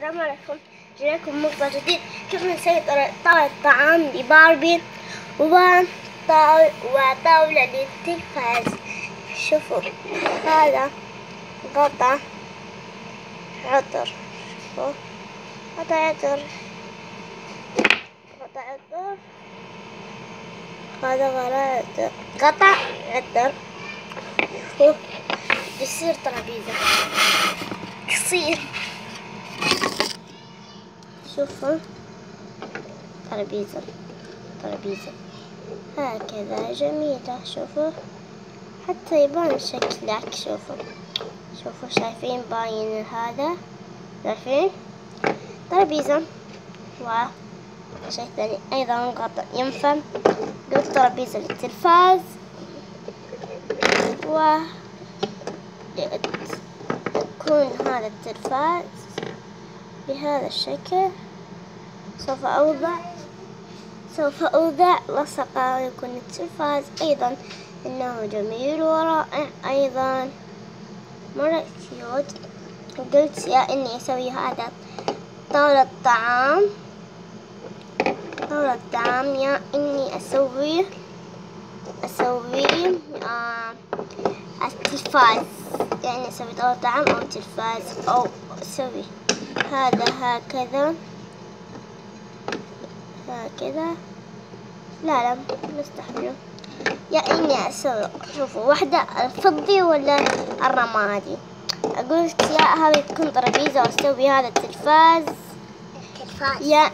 السلام عليكم. جيناكم مقطع جديد كيف نسوي طاولة طعام لباربي وطاولة للتلفاز. شوفوا هذا قطع عطر، شوفوا قطع عطر، هذا غير قطع عطر. شوفوا يصير ترابيزة قصير. شوفوا ترابيزة هكذا جميلة. شوفوا حتى يبان شكلك. شوفوا شايفين باين هذا، شايفين ترابيزة. شيء ثاني أيضا قطع ينفع قلت ترابيزة للتلفاز، يكون هذا التلفاز بهذا الشكل. سوف أوضع لصقة ويكون التلفاز أيضا إنه جميل ورائع أيضا مرة كيوت. قلت يا إني أسوي هذا طاولة طعام يا إني أسوي التلفاز، يعني أسوي طاولة طعام أو تلفاز، أو أسوي هذا هكذا لا مستحيل. يا إني أسوي شوفوا واحدة الفضي ولا الرمادي. قلت يا هذه تكون ترابيزة وأسوي هذا التلفاز، يا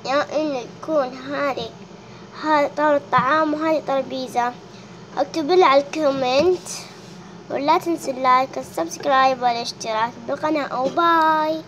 إنه يكون هذه طاولة طعام وهذه ترابيزة. اكتبوا لي على الكومنت، ولا تنسوا اللايك والسبسكرايب والاشتراك بالقناة. أو باي.